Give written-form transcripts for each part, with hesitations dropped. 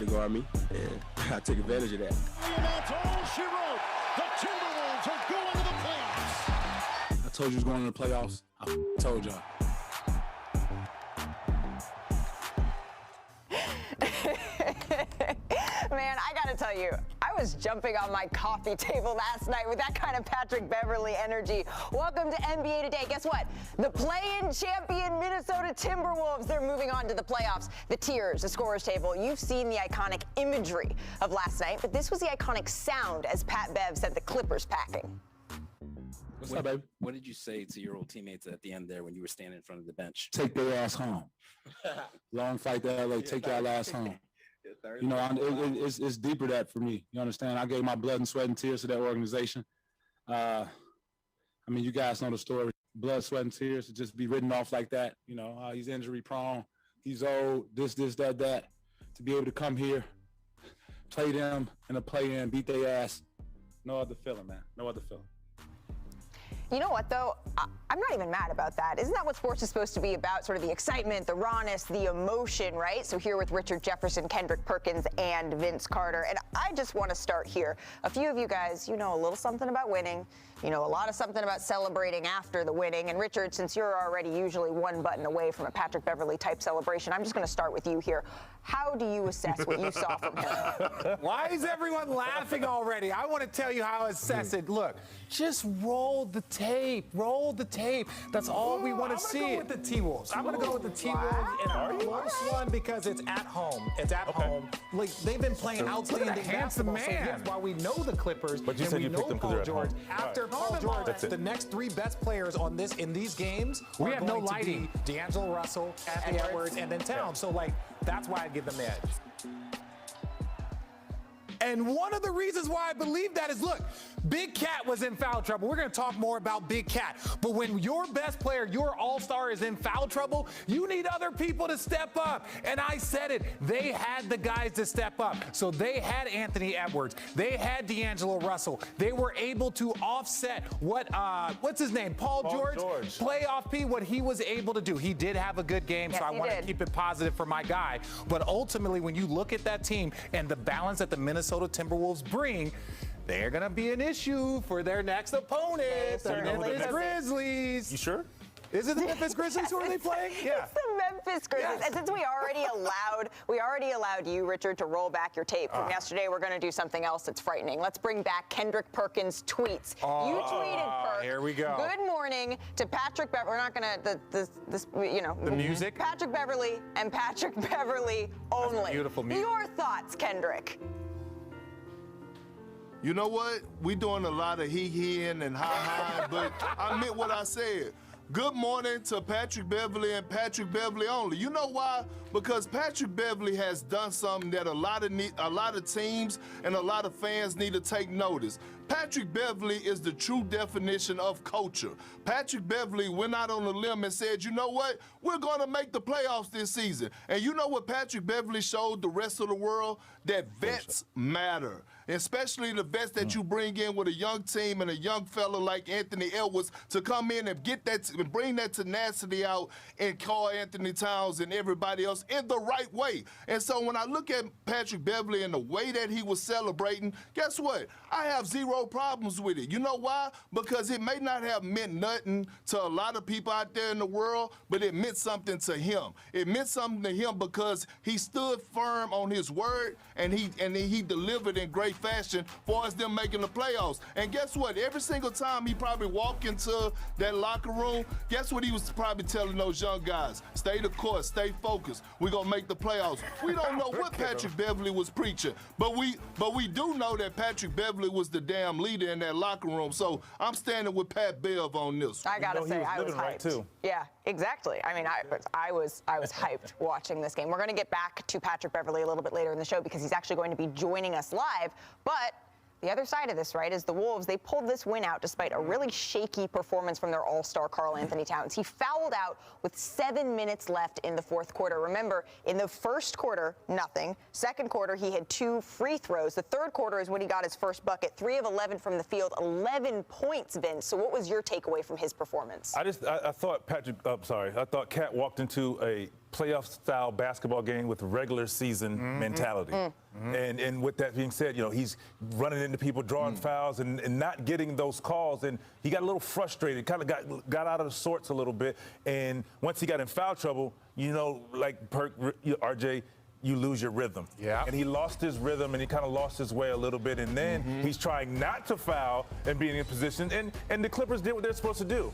to guard me, and I took advantage of that. And that's all she wrote. The Timberwolves are going to the playoffs. I told you it was going to the playoffs. I told y'all. Man, I gotta tell you, I was jumping on my coffee table last night with that kind of Patrick Beverly energy. Welcome to NBA Today. Guess what? The play-in champion Minnesota Timberwolves, they're moving on to the playoffs. The tiers, the scorer's table. You've seen the iconic imagery of last night, but this was the iconic sound as Pat Bev sent the Clippers packing. What's up, baby? What did you say to your old teammates at the end there when you were standing in front of the bench? Take their ass home. Long fight to LA, take your ass home. You know, it's deeper that for me. You understand? I gave my blood and sweat and tears to that organization. I mean, you guys know the story. Blood, sweat, and tears to just be written off like that. You know, he's injury prone. He's old, this, that. To be able to come here, play them in a play-in, beat their ass. No other feeling, man. No other feeling. You know what, though? I'm not even mad about that. Isn't that what sports is supposed to be about? Sort of the excitement, the rawness, the emotion, right? So here with Richard Jefferson, Kendrick Perkins, and Vince Carter. And I just want to start here. A few of you guys, you know a little something about winning. You know a lot of something about celebrating after the winning. And Richard, since you're already usually one button away from a Patrick Beverly type celebration, I'm just going to start with you here. How do you assess what you saw from him? Why is everyone laughing already? I want to tell you how I assess it. Look, just roll the tape. Roll the tape. That's all we want to see. I'm going to go with the T-Wolves. I'm going to go with the T-Wolves in a close one because it's at home. It's at home. Like, they've been playing outstanding basketball. So yes, while we know the Clippers but you said and we you know picked them Paul George, after right. Paul George, the next three best players on this in these games we are have no going to lighting. be D'Angelo Russell, Anthony Edwards, and then Towns. So, like, that's why I give them the edge. And one of the reasons why I believe that is, look, Big Cat was in foul trouble. We're going to talk more about Big Cat. But when your best player, your all-star is in foul trouble, you need other people to step up. And I said it. They had the guys to step up. So they had Anthony Edwards. They had D'Angelo Russell. They were able to offset what's his name? Paul George. Playoff P, what he was able to do. He did have a good game, so I want to keep it positive for my guy. But ultimately, when you look at that team and the balance that the Minnesota Timberwolves bring, they're going to be an issue for their next opponent, the Memphis Grizzlies. You sure? Is it the Memphis Grizzlies who are they playing? Yeah. It's the Memphis Grizzlies. Yes. And since we already allowed you, Richard, to roll back your tape from yesterday, we're going to do something else that's frightening. Let's bring back Kendrick Perkins' tweets. You tweeted, Perk. Here we go. Good morning to Patrick Beverly. We're not going to, the music? Patrick Beverly and Patrick Beverly only. That's beautiful music. Your thoughts, Kendrick? You know what? We doing a lot of he-heing and ha-ha, but I meant what I said. Good morning to Patrick Beverly and Patrick Beverly only. You know why? Because Patrick Beverly has done something that a lot of teams and a lot of fans need to take notice. Patrick Beverly is the true definition of culture. Patrick Beverly went out on a limb and said, you know what? We're going to make the playoffs this season. And you know what Patrick Beverly showed the rest of the world? That vets matter. Especially the vets that you bring in with a young team and a young fella like Anthony Edwards to come in and get that and bring that tenacity out and Karl Anthony Towns and everybody else in the right way. And so when I look at Patrick Beverly and the way that he was celebrating, guess what? I have zero problems with it. You know why? Because it may not have meant nothing to a lot of people out there in the world, but it meant something to him. It meant something to him because he stood firm on his word and he delivered in great fashion for us them making the playoffs. And guess what? Every single time he probably walked into that locker room, guess what he was probably telling those young guys? Stay the course, stay focused. We're gonna make the playoffs. We don't know what Patrick Beverly was preaching, but we do know that Patrick Beverly was the damn leader in that locker room. So I'm standing with Pat Bev on this. I gotta say, I was hyped. Right too. Yeah, exactly. I mean, I was hyped watching this game. We're gonna get back to Patrick Beverly a little bit later in the show because he's actually going to be joining us live, but The other side of this, right, is the Wolves. They pulled this win out despite a really shaky performance from their all-star Karl Anthony Towns. He fouled out with 7 minutes left in the fourth quarter. Remember, in the first quarter, nothing. Second quarter, he had 2 free throws. The third quarter is when he got his first bucket, 3 of 11 from the field, 11 points, Vince. So what was your takeaway from his performance? I thought I thought Cat walked into a playoff-style basketball game with regular season mentality. And with that being said, he's running into people, drawing fouls, and not getting those calls. And he got a little frustrated, kind of got out of the sorts a little bit. And once he got in foul trouble, like RJ, you lose your rhythm. Yeah. And he lost his rhythm, and he kind of lost his way a little bit. And then he's trying not to foul and being in position. And the Clippers did what they're supposed to do.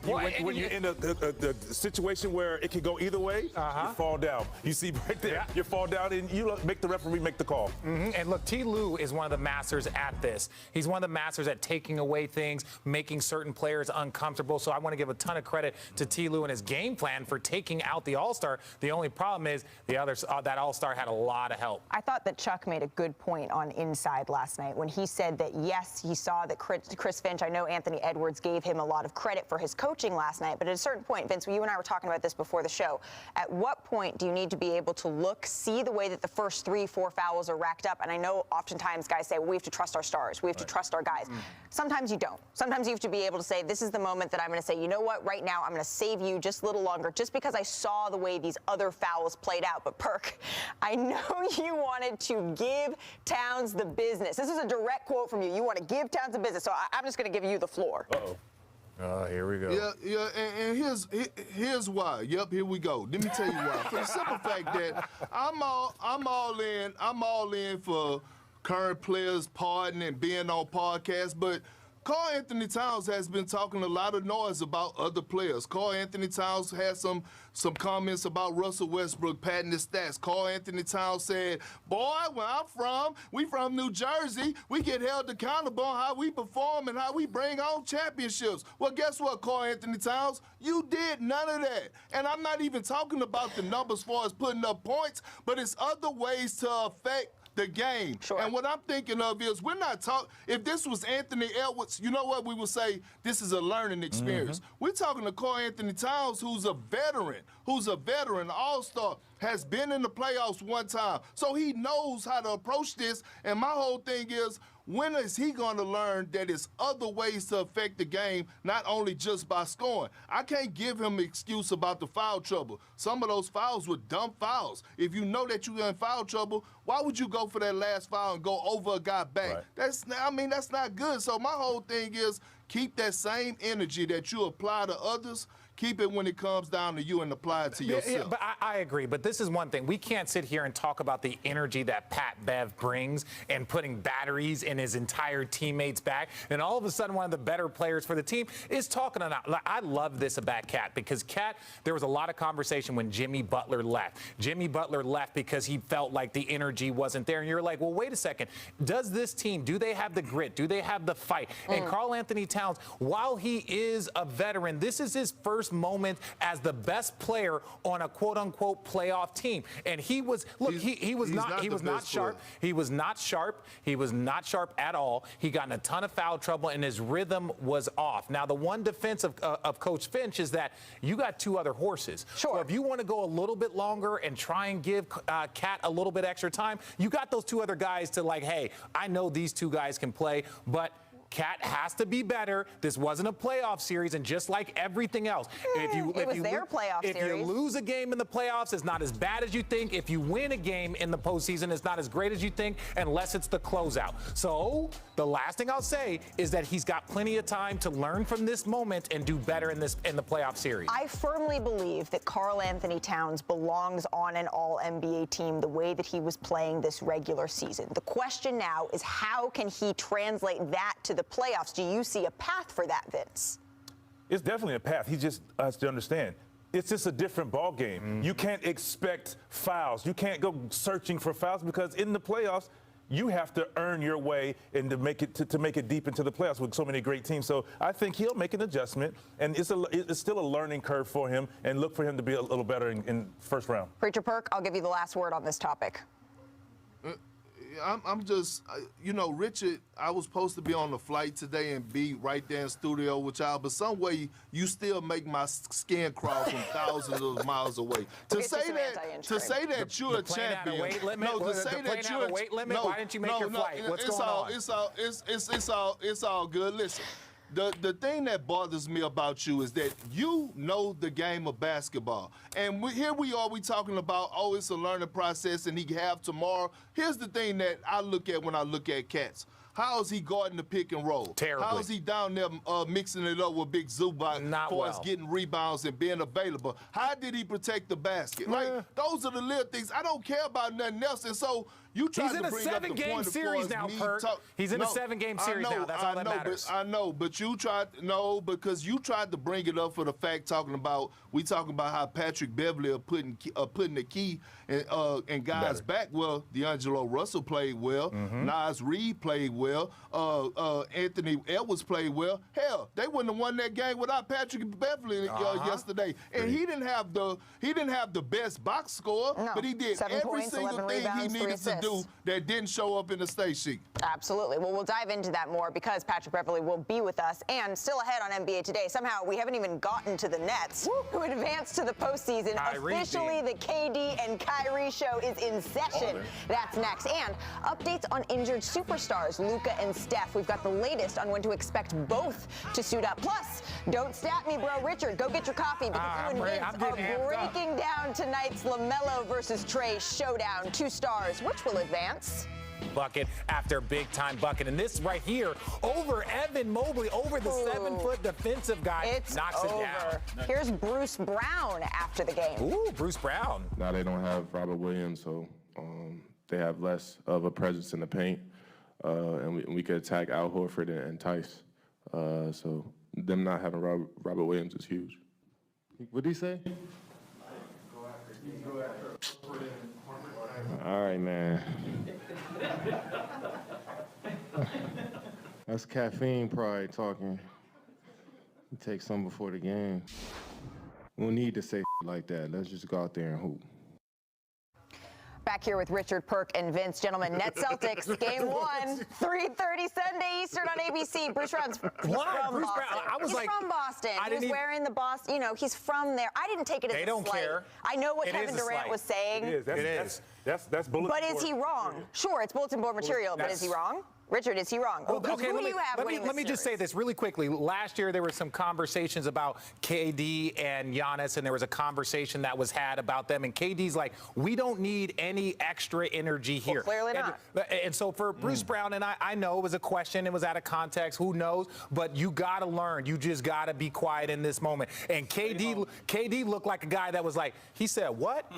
When you're in a situation where it could go either way, you fall down. You see right there, you fall down, and you make the referee make the call. And look, T. Lue is one of the masters at this. He's one of the masters at taking away things, making certain players uncomfortable. So I want to give a ton of credit to T. Lue and his game plan for taking out the All-Star. The only problem is that All-Star had a lot of help. I thought that Chuck made a good point on Inside last night when he said that, yes, he saw that Chris Finch, I know Anthony Edwards gave him a lot of credit for his coaching last night, but at a certain point, Vince, you and I were talking about this before the show, at what point do you need to be able to see the way that the first 3-4 fouls are racked up? And I know oftentimes guys say, well, we have to trust our stars. We have to trust our guys. Sometimes you don't. Sometimes you have to be able to say, this is the moment that I'm going to say, you know what, right now I'm going to save you just a little longer just because I saw the way these other fouls played out. But Perk, I know you wanted to give Towns the business. This is a direct quote from you. You want to give Towns the business, so I'm just going to give you the floor. Uh-oh. Oh, here we go. Yeah, and here's why. Yep, here we go. Let me tell you why. For the simple fact that I'm all in for current players partying and being on podcasts, but Karl Anthony Towns has been talking a lot of noise about other players. Karl Anthony Towns had some comments about Russell Westbrook padding his stats. Karl Anthony Towns said, boy, where we from New Jersey, we get held accountable on how we perform and how we bring on championships. Well, guess what, Karl Anthony Towns? You did none of that. And I'm not even talking about the numbers as far as putting up points, but it's other ways to affect the game. Sure. And what I'm thinking of is we're not talking, if this was Anthony Edwards, you know what, we would say this is a learning experience. We're talking to Karl Anthony Towns, who's a veteran, all-star, has been in the playoffs one time. So he knows how to approach this. And my whole thing is, when is he going to learn that it's other ways to affect the game, not only just by scoring? I can't give him an excuse about the foul trouble. Some of those fouls were dumb fouls. If you know that you're in foul trouble, why would you go for that last foul and go over a guy back? Right. That's not good. So my whole thing is keep that same energy that you apply to others. Keep it when it comes down to you and apply it to yourself. Yeah, but I agree. But this is one thing. We can't sit here and talk about the energy that Pat Bev brings and putting batteries in his entire teammates' back. And all of a sudden, one of the better players for the team is talking about. I love this about Cat because Cat, there was a lot of conversation when Jimmy Butler left. Jimmy Butler left because he felt like the energy wasn't there. And you're like, well, wait a second. Does this team, do they have the grit? Do they have the fight? And Karl Anthony Towns, while he is a veteran, this is his first moment as the best player on a quote-unquote playoff team. And he was, look, he was not sharp. He was not sharp. He was not sharp at all. He got in a ton of foul trouble, and his rhythm was off. Now, the one defense of Coach Finch is that you got 2 other horses. Sure. So if you want to go a little bit longer and try and give Cat a little bit extra time, you got those 2 other guys to like, hey, I know these 2 guys can play, but Cat has to be better. This wasn't a playoff series, and just like everything else, if you lose a game in the playoffs, it's not as bad as you think. If you win a game in the postseason, it's not as great as you think, unless it's the closeout. So the last thing I'll say is that he's got plenty of time to learn from this moment and do better in the playoff series. I firmly believe that Karl Anthony Towns belongs on an all-NBA team the way that he was playing this regular season. The question now is how can he translate that to the playoffs? Do you see a path for that, Vince? It's definitely a path. He just has to understand. It's just a different ball game. You can't expect fouls. You can't go searching for fouls because in the playoffs, you have to earn your way and to make it deep into the playoffs with so many great teams. So I think he'll make an adjustment, and it's still a learning curve for him, and look for him to be a little better in first round. Preacher Perk, I'll give you the last word on this topic. I'm just, you know, Richard, I was supposed to be on the flight today and be right there in studio with y'all, but some way you still make my skin crawl from thousands of miles away. To say that you're a champion. No, to say that you're a weight limit. Why didn't you make your flight? What's going on? It's all good. Listen. The thing that bothers me about you is that you know the game of basketball. And here we are, we talking about, oh, it's a learning process and he can have tomorrow. Here's the thing that I look at when I look at cats. How is he guarding the pick and roll? Terribly. How is he down there mixing it up with Big Zubac as far as getting rebounds and being available? How did he protect the basket? Like, those are the little things. I don't care about nothing else. And so you try to bring up the point. He's in a 7-game series now, Perk. He's in a 7-game series now. That's all that matters. I know, but you tried, because you tried to bring it up for the fact talking about how Patrick Beverly are putting the key in guys' back. Well, D'Angelo Russell played well. Nas Reed played well. Anthony Edwards played well. Hell, they wouldn't have won that game without Patrick Beverly yesterday. And he didn't have the best box score, but he did every single thing he needed to do that didn't show up in the state sheet. Absolutely. Well, we'll dive into that more because Patrick Beverly will be with us and still ahead on NBA Today. Somehow we haven't even gotten to the Nets, who advanced to the postseason. Officially, the KD and Kyrie show is in session. That's next. And updates on injured superstars, Luka and Steph. We've got the latest on when to expect both to suit up. Plus, don't stat me, bro. Richard, go get your coffee because you and Vince are breaking down tonight's LaMelo versus Trey showdown. 2 stars. Which will advance? Bucket after big-time bucket. And this right here, over Evan Mobley, over the 7-foot defensive guy, knocks it down. Here's Bruce Brown after the game. Ooh, Bruce Brown. Now they don't have Robert Williams, so they have less of a presence in the paint, and we could attack Al Horford and Tice. So them not having Robert Williams is huge. What did he say? All right, man. That's caffeine pride talking. You take some before the game. We don't need to say like that. Let's just go out there and hoop. Back here with Richard, Perk, and Vince. Gentlemen, Nets Celtics, game 1, 3:30 Sunday Eastern on ABC. Bruce Brown's from Boston. He's from Boston. He's wearing the Boston, he's from there. I didn't take it as a slight. They don't care. I know what Kevin Durant was saying. It is. That's bulletin board. But is he wrong? Sure, it's bulletin board material, but is he wrong? Richard, is he wrong? Okay, let me just say this really quickly. Last year, there were some conversations about KD and Giannis, and there was a conversation that was had about them. And KD's like, we don't need any extra energy here. Well, clearly not. And so for Bruce Brown, and I know it was a question, it was out of context, who knows? But you got to learn. You just got to be quiet in this moment. And KD looked like a guy that was like, he said, what?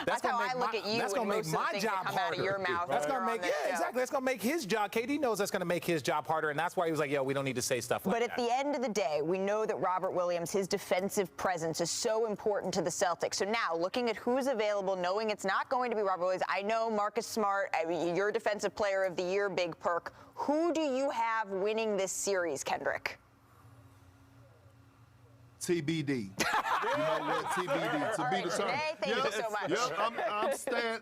That's how I look at you. That's going to make my job harder. Out of your mouth. That's going to make, exactly. That's going to make his job. KD knows that's going to make his job harder, and that's why he was like, yo, we don't need to say stuff like that. But at the end of the day, we know that Robert Williams, his defensive presence is so important to the Celtics. So now, looking at who's available, knowing it's not going to be Robert Williams, I know Marcus Smart, you're Defensive Player of the Year, Big Perk. Who do you have winning this series, Kendrick? TBD. You know what? TBD. To be determined. Thank you so much. I'm staying.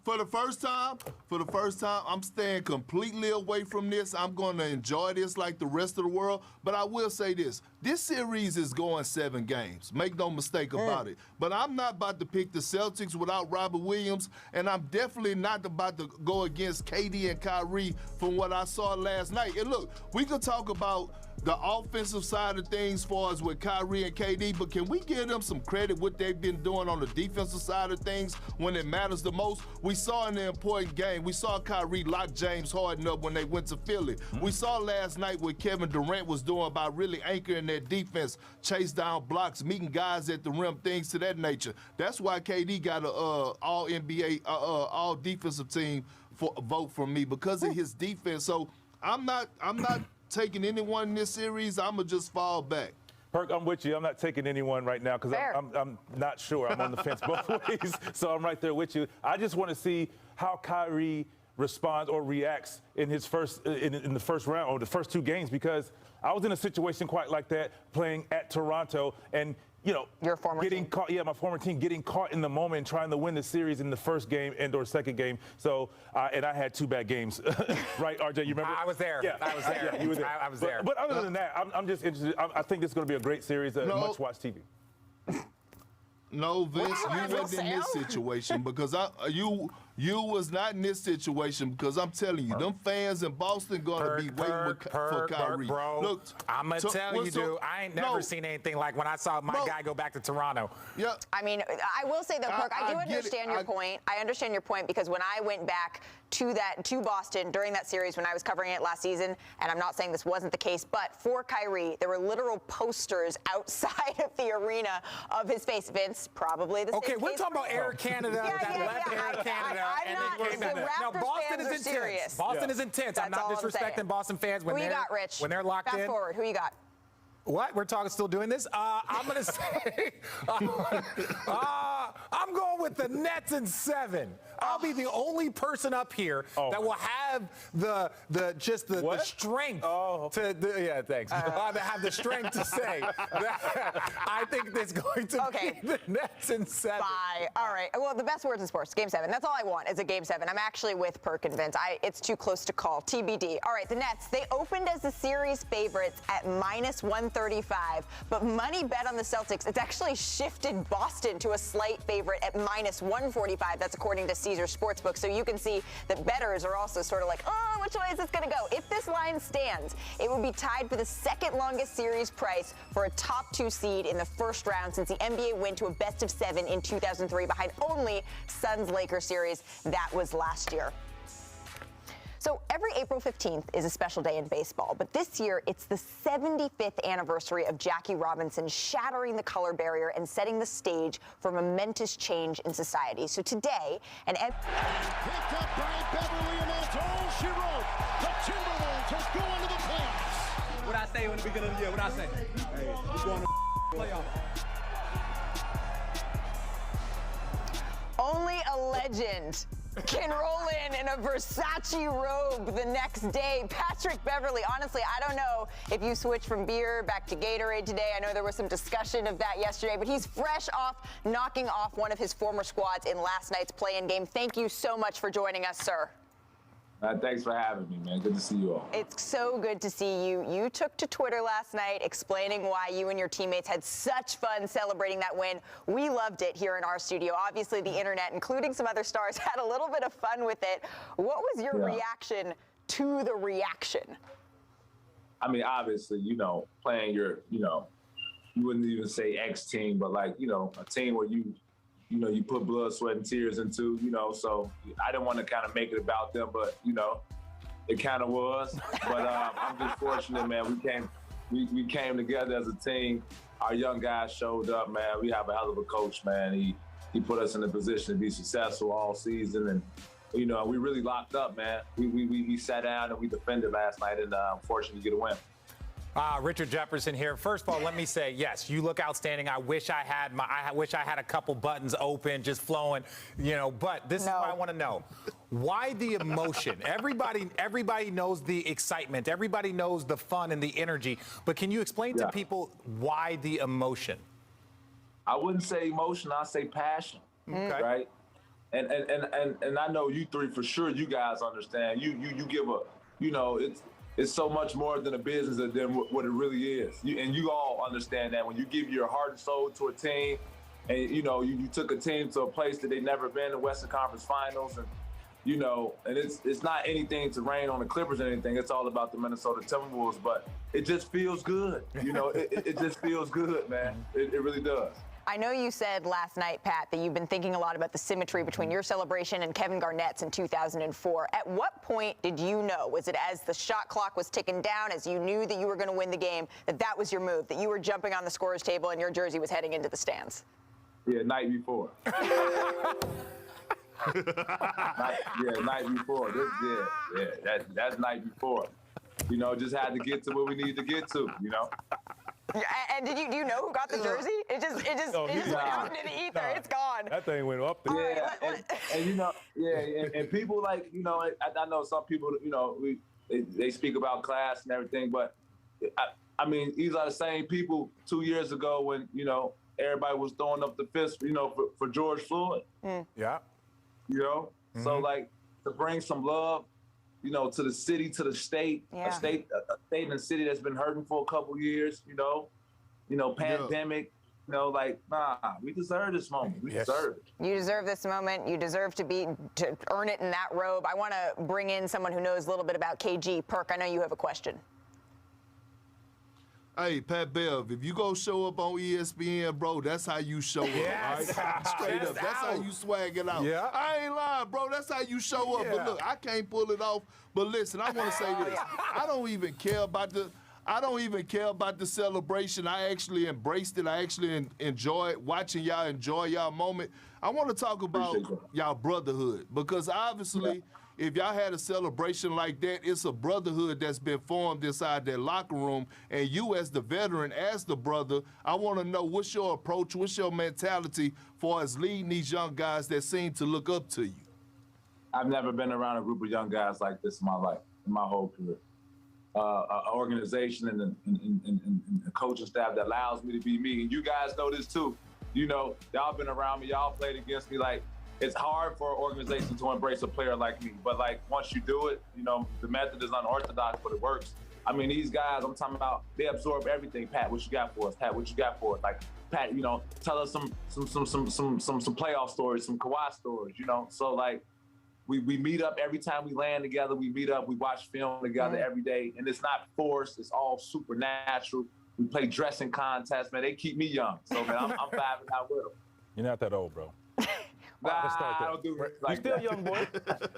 For the first time, I'm staying completely away from this. I'm going to enjoy this like the rest of the world. But I will say this: this series is going 7 games. Make no mistake about it. But I'm not about to pick the Celtics without Robert Williams, and I'm definitely not about to go against KD and Kyrie from what I saw last night. And look, we could talk about the offensive side of things as far as with Kyrie and KD, but can we give them some credit what they've been doing on the defensive side of things when it matters the most? We saw in the important game, we saw Kyrie lock James Harden up when they went to Philly. We saw last night what Kevin Durant was doing by really anchoring their defense, chase down blocks, meeting guys at the rim, things to that nature. That's why KD got a all-NBA, all-defensive team vote from me because of his defense. So I'm not taking anyone in this series. I'm going to just fall back. Perk, I'm with you. I'm not taking anyone right now because I'm not sure. I'm on the fence both ways, so I'm right there with you. I just want to see how Kyrie responds or reacts in his in the first round or the first 2 games, because I was in a situation quite like that playing at Toronto, and Your former getting team. caught. Yeah, my former team getting caught in the moment and trying to win the series in the first game and/or second game. So, and I had 2 bad games, right, RJ? You remember? I was there. Yeah, I was there. Yeah, you were there. I was there. But other than that, I'm just interested. I think this is going to be a great series. Must-watch TV. No, Vince, Wow, you wasn't in this Sam. situation because you was not in this situation because I'm telling you, them fans in Boston gonna be waiting for Kyrie. Bro, Look, I'm gonna tell you, dude, I ain't never seen anything like when I saw my guy go back to Toronto. Yeah. I mean, I will say though, Perk, I do get it. understand your point. I understand your point because when I went back to Boston during that series when I was covering it last season, and I'm not saying this wasn't the case, but for Kyrie, there were literal posters outside of the arena of his face. Vince, probably the same Okay, we're case talking for about you. Air Canada that left Air Canada and then came back. Now, Boston is intense. Serious. Boston is intense. I'm That's not all I'm disrespecting saying. Boston fans Who you got, Rich? when they're locked Fast in. forward. Who you got? What? We're still doing this? I'm going to say, I'm going with the Nets in 7. I'll be the only person up here that will have the strength to thanks. To have the strength to say that I think there's going to be the Nets in 7. Bye. All right. Well, the best words in sports, Game 7. That's all I want is a Game 7. I'm actually with Perk and Vince. It's too close to call. TBD. All right, the Nets, they opened as the series favorites at -135, but money bet on the Celtics, it's actually shifted Boston to a slight favorite at -145. That's according to Caesars Sportsbook. So you can see that bettors are also sort of like, oh, which way is this going to go? If this line stands, it would be tied for the second longest series price for a top 2 seed in the first round since the NBA went to a best-of-7 in 2003 behind only Suns-Lakers series. That was last year. So every April 15th is a special day in baseball, but this year it's the 75th anniversary of Jackie Robinson shattering the color barrier and setting the stage for momentous change in society. So today, picked up by Beverly, and that's all she wrote. The Timberwolves are going to the playoffs. What I say in the beginning of the year? What I say? Hey, we're going to playoffs. only a legend can roll in a Versace robe the next day. Patrick Beverly, honestly, I don't know if you switched from beer back to Gatorade today. I know there was some discussion of that yesterday, but he's fresh off knocking off one of his former squads in last night's play-in game. Thank you so much for joining us, sir. Thanks for having me, man. Good to see you all. It's so good to see you. You took to Twitter last night explaining why you and your teammates had such fun celebrating that win. We loved it here in our studio. Obviously, the internet, including some other stars, had a little bit of fun with it. What was your reaction to the reaction? I mean, obviously, playing your, you wouldn't even say X team, but like, a team where you put blood, sweat, and tears into, so I didn't want to kind of make it about them, but, it kind of was. But I'm just fortunate, man. We came together as a team. Our young guys showed up, man. We have a hell of a coach, man. He put us in a position to be successful all season, and, we really locked up, man. We sat down and we defended last night, and fortunately get a win. Richard Jefferson here. First of all, let me say, yes, you look outstanding. I wish I had a couple buttons open, just flowing, but this is what I want to know. Why the emotion? Everybody knows the excitement. Everybody knows the fun and the energy. But can you explain to people why the emotion? I wouldn't say emotion. I'd say passion. Okay. Right? And I know you three for sure. You guys understand. You give it's so much more than a business than what it really is. And you all understand that when you give your heart and soul to a team, and you took a team to a place that they've never been in Western Conference Finals, and and it's not anything to rain on the Clippers or anything. It's all about the Minnesota Timberwolves, but it just feels good. It just feels good, man. It really does. I know you said last night, Pat, that you've been thinking a lot about the symmetry between your celebration and Kevin Garnett's in 2004. At what point did you know? Was it as the shot clock was ticking down, as you knew that you were going to win the game, that was your move, that you were jumping on the scorer's table and your jersey was heading into the stands? Yeah, night before. Night before. That's night before. Just had to get to where we needed to get to, And do you know who got the jersey? It just went out into the ether. It's gone. That thing went up there. Yeah, and people like, I know some people, they speak about class and everything, but I mean, these are the same people 2 years ago when, everybody was throwing up the fist, for George Floyd. Yeah. So like to bring some love, to the city, to the state, a state and a city that's been hurting for a couple years, pandemic. We deserve this moment. We deserve it. You deserve this moment. You deserve to earn it in that robe. I want to bring in someone who knows a little bit about KG. Perk, I know you have a question. Hey, Pat Bev, if you go show up on ESPN, bro, that's how you show up. Yes. All right? Straight up. That's how you swag it out. Yeah. I ain't lying, bro. That's how you show up. Yeah. But look, I can't pull it off. But listen, I want to say this. I don't even care about the celebration. I actually embraced it. I actually enjoyed watching y'all enjoy y'all moment. I want to talk about y'all brotherhood because obviously, if y'all had a celebration like that, it's a brotherhood that's been formed inside that locker room. And you as the veteran, as the brother, I want to know what's your approach, what's your mentality for us leading these young guys that seem to look up to you? I've never been around a group of young guys like this in my life, in my whole career. An organization and a coaching staff that allows me to be me. And you guys know this too. Y'all been around me, y'all played against me. Like, it's hard for an organization to embrace a player like me. But like, once you do it, the method is unorthodox, but it works. I mean, these guys, I'm talking about, they absorb everything. Pat, what you got for us? Pat, what you got for us? Like, Pat, tell us some playoff stories, some Kawhi stories, So like, we meet up every time we land together. We meet up, we watch film together every day. And it's not forced, it's all supernatural. We play dressing contests, man. They keep me young. So, man, I'm vibing out with them. You're not that old, bro. Nah, I don't do it like You're still young, boy.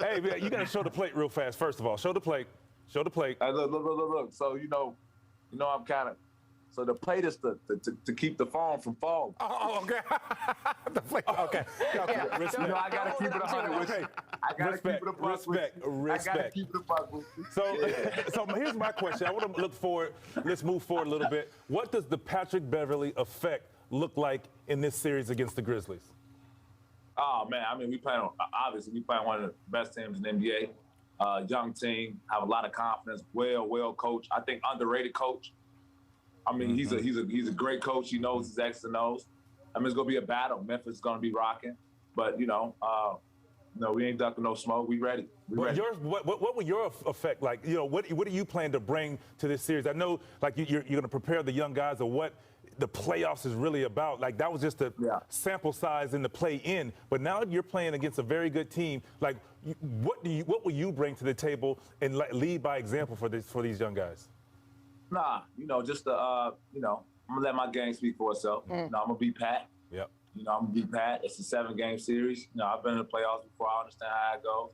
Hey, man, you got to show the plate real fast, first of all. Show the plate. Show the plate. Look. So, I'm kind of, so the plate is to keep the phone from falling. Oh, okay. The plate, okay. Respect. I got to keep it 100 with you. I got to keep it a buck with you. I got to keep it a buck with you. So here's my question. I want to look forward. Let's move forward a little bit. What does the Patrick Beverly effect look like in this series against the Grizzlies? Oh, man, I mean, we playing one of the best teams in the NBA. Young team, have a lot of confidence, well coached. I think underrated coach. I mean, he's a great coach. He knows his X's and O's. I mean, it's gonna be a battle. Memphis is gonna be rocking, but we ain't ducking no smoke. We ready. What would your effect like? What do you plan to bring to this series? I know, like you're gonna prepare the young guys of what the playoffs is really about. Like, that was just a sample size in the play-in, but now you're playing against a very good team. Like, what will you bring to the table and lead by example for these young guys? Nah, just I'm gonna let my game speak for itself. I'm gonna be Pat. Yep. I'm gonna be Pat. It's a 7-game series. I've been in the playoffs before. I understand how it goes.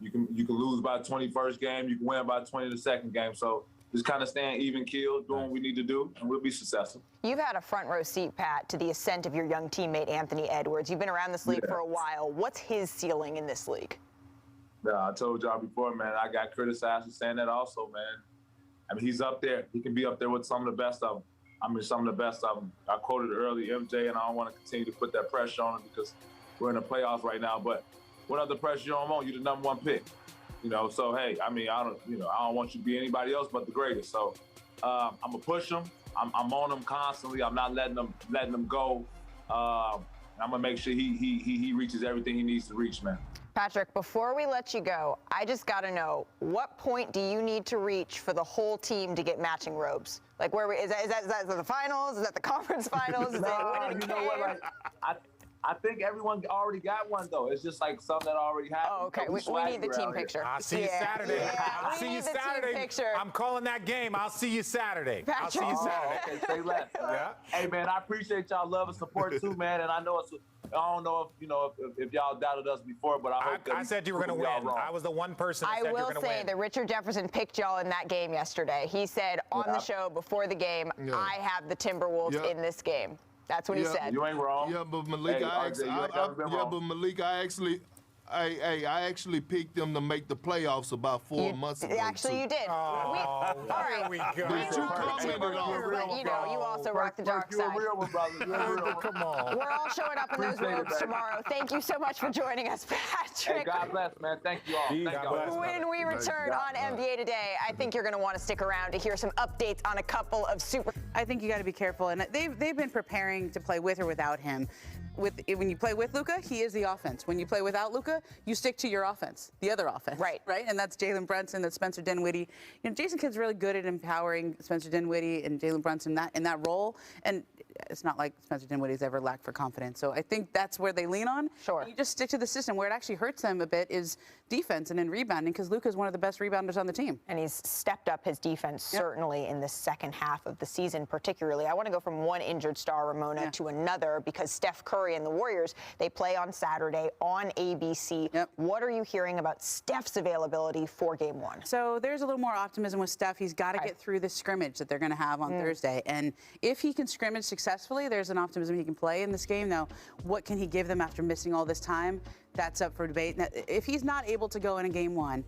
You can lose by 21st game. You can win by 20 the second game. So just kind of staying even keeled, doing what we need to do, and we'll be successful. You've had a front row seat, Pat, to the ascent of your young teammate, Anthony Edwards. You've been around this league for a while. What's his ceiling in this league? Yeah, I told y'all before, man, I got criticized for saying that also, man. I mean, he's up there. He can be up there with some of the best of them. I quoted earlier, MJ, and I don't want to continue to put that pressure on him because we're in the playoffs right now. But what other pressure you don't want? You're the number one pick. So hey, I mean, I don't want you to be anybody else but the greatest. So I'm gonna push him. I'm on him constantly. I'm not letting him go. I'm gonna make sure he reaches everything he needs to reach, man. Patrick, before we let you go, I just got to know, what point do you need to reach for the whole team to get matching robes? Like, is that the finals? Is that the conference finals? Is that winning a game? What, I think everyone already got one, though. It's just like some that already have. Oh, okay. We need the team picture. I'll see you Saturday. I'll see you Saturday. I'm calling that game. I'll see you Saturday. Patrick. I'll see you Saturday. Okay, say less. Yeah. Hey, man, I appreciate y'all love and support, too, man. And I know I don't know if y'all doubted us before, but I hope I said you were going to win. I was the one person that said you were going to win. I will say that Richard Jefferson picked y'all in that game yesterday. He said on the show before the game, I have the Timberwolves in this game. That's what he said. You ain't wrong. Yeah, but Malik, I actually I actually picked them to make the playoffs about 4 months ago. Actually, you did. All right. Here we go. Did you comment on But, you know, you also rock the dark side. Come on. We're all showing up in those robes tomorrow. Thank you so much for joining us, Patrick. Hey, God bless, man. Thank you all. Thank y'all. When we return on NBA Today, I think you're going to want to stick around to hear some updates on a couple of I think you got to be careful, and they've been preparing to play with or without him. When you play with Luka, he is the offense. When you play without Luka, you stick to your offense, the other offense. Right. And that's Jalen Brunson, that's Spencer Dinwiddie. You know, Jason Kidd's really good at empowering Spencer Dinwiddie and Jalen Brunson in that role. And it's not like Spencer Dinwiddie's ever lacked for confidence. So I think that's where they lean on. Sure. And you just stick to the system. Where it actually hurts them a bit is defense and in rebounding, because Luka's one of the best rebounders on the team. And he's stepped up his defense certainly in the second half of the season, particularly. I want to go from one injured star, Ramona, to another, because Steph Curry and the Warriors, they play on Saturday on ABC. What are you hearing about Steph's availability for Game 1? So there's a little more optimism with Steph. He's got to get through the scrimmage that they're going to have on Thursday. And if he can scrimmage successfully, there's an optimism he can play in this game. Now, what can he give them after missing all this time? That's up for debate. Now, if he's not able to go in a Game 1,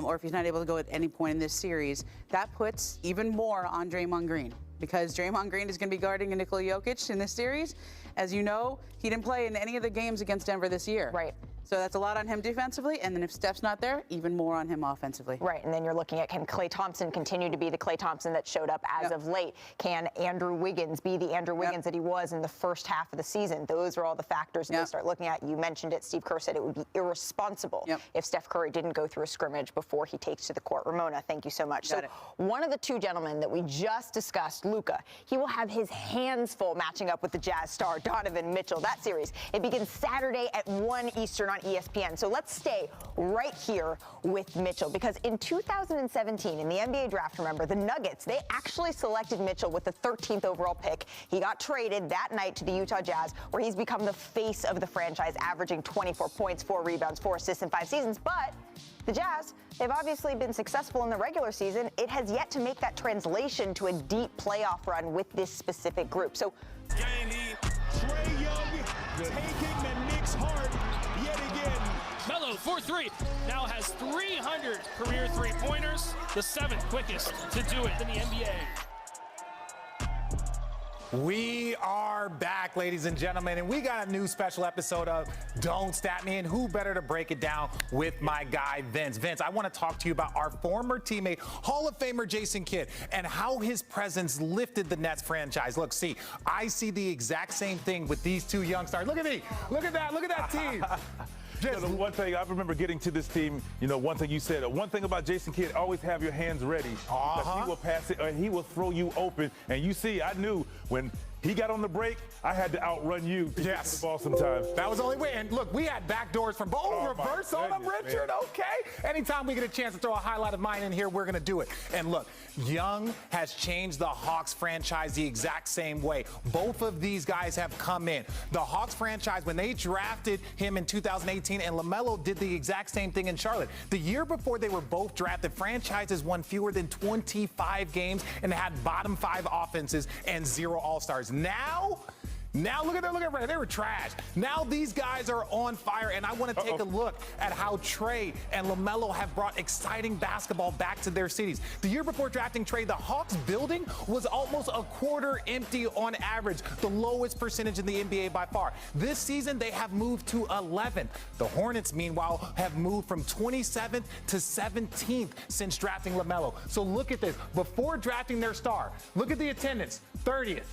or if he's not able to go at any point in this series, that puts even more on Draymond Green, because Draymond Green is going to be guarding Nikola Jokic in this series. As you know, he didn't play in any of the games against Denver this year. Right. So that's a lot on him defensively, and then if Steph's not there, even more on him offensively. Right, and then you're looking at, can Klay Thompson continue to be the Klay Thompson that showed up as of late? Can Andrew Wiggins be the Andrew Wiggins that he was in the first half of the season? Those are all the factors that they start looking at. You mentioned it. Steve Kerr said it would be irresponsible if Steph Curry didn't go through a scrimmage before he takes to the court. Ramona, thank you so much. So one of the two gentlemen that we just discussed, Luka, he will have his hands full matching up with the Jazz star Donovan Mitchell. That series, it begins Saturday at 1 Eastern on ESPN. So let's stay right here with Mitchell, because in 2017, in the NBA draft, remember, the Nuggets, they actually selected Mitchell with the 13th overall pick. He got traded that night to the Utah Jazz, where he's become the face of the franchise, averaging 24 points, 4 rebounds, 4 assists in 5 seasons. But the Jazz, they've obviously been successful in the regular season. It has yet to make that translation to a deep playoff run with this specific group. So Trae Young taking the Knicks' heart yet again. Melo, 4-3, now has 300 career three-pointers, the 7th quickest to do it in the NBA. We are back, ladies and gentlemen, and we got a new special episode of Don't Stat Me, and who better to break it down with my guy, Vince. Vince, I want to talk to you about our former teammate, Hall of Famer Jason Kidd, and how his presence lifted the Nets franchise. Look, see, I see the exact same thing with these two young stars. Look at me. Look at that team. The one thing I remember getting to this team, one thing you said, one thing about Jason Kidd, always have your hands ready. Because he will pass it, or he will throw you open. And you see, I knew when he got on the break, I had to outrun you to get the ball sometimes. That was the only way. And look, we had back doors from both. Reverse on them, Richard. Man. Okay. Anytime we get a chance to throw a highlight of mine in here, we're going to do it. And look, Young has changed the Hawks franchise the exact same way. Both of these guys have come in. The Hawks franchise, when they drafted him in 2018, and LaMelo did the exact same thing in Charlotte. The year before they were both drafted, franchises won fewer than 25 games and had bottom 5 offenses and 0 All-Stars. Now look at them. They were trash. Now these guys are on fire, and I want to take a look at how Trae and LaMelo have brought exciting basketball back to their cities. The year before drafting Trae, the Hawks building was almost a quarter empty on average, the lowest percentage in the NBA by far. This season, they have moved to 11th. The Hornets, meanwhile, have moved from 27th to 17th since drafting LaMelo. So look at this. Before drafting their star, look at the attendance, 30th.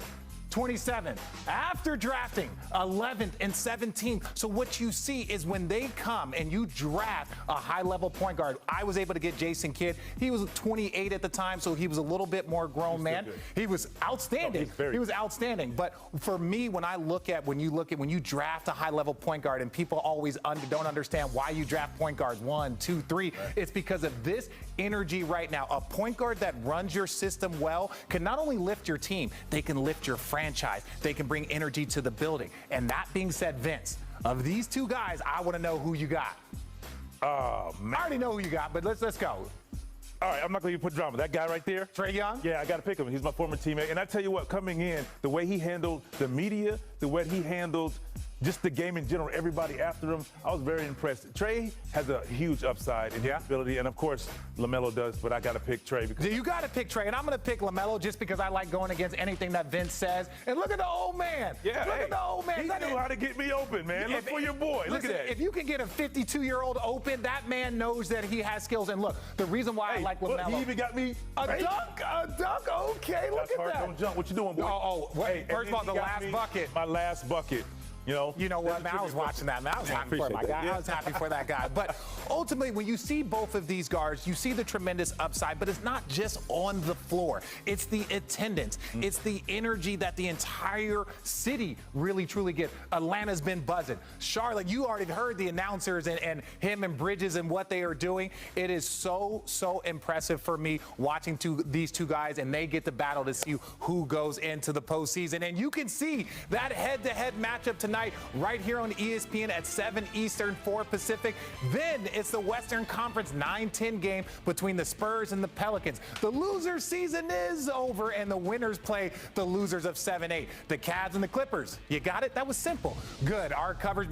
27th. After drafting, 11th and 17th. So what you see is when they come and you draft a high-level point guard, I was able to get Jason Kidd. He was 28 at the time, so he was a little bit more grown man. He was outstanding. He was outstanding. But for me, when you draft a high-level point guard, and people always don't understand why you draft point guards 1, 2, 3, it's because of this energy right now. A point guard that runs your system well can not only lift your team, they can lift your franchise. They can bring energy to the building. And that being said, Vince, of these two guys, I want to know who you got. Oh, man. I already know who you got, but let's go. All right, I'm not going to put drama. That guy right there, Trae Young? Yeah, I got to pick him. He's my former teammate. And I tell you what, coming in, the way he handled the media, the way he handled just the game in general, everybody after him, I was very impressed. Trey has a huge upside in his ability, and of course, LaMelo does, but I got to pick Trey. Because you got to pick Trey, and I'm going to pick LaMelo just because I like going against anything that Vince says. And look at the old man. Yeah, look at the old man. He knew how to get me open, man. Look for your boy. Look at that. If you can get a 52-year-old open, that man knows that he has skills. And look, the reason why I like LaMelo. Look, he even got me. A dunk. Okay, look at that. Don't jump. What you doing, boy? Hey, first of all, the last bucket. My last bucket. You know what, man? I was watching that, man. I was happy for my guy. I was happy for that guy. But ultimately, when you see both of these guards, you see the tremendous upside, but it's not just on the floor. It's the attendance. It's the energy that the entire city really, truly gets. Atlanta's been buzzing. Charlotte, you already heard the announcers and him and Bridges and what they are doing. It is so impressive for me watching these two guys, and they get the battle to see who goes into the postseason. And you can see that head-to-head matchup tonight right here on ESPN at 7 Eastern, 4 Pacific. Then it's the Western Conference 9-10 game between the Spurs and the Pelicans. The loser season is over, and the winners play the losers of 7-8. The Cavs and the Clippers. You got it? That was simple. Good. Our coverage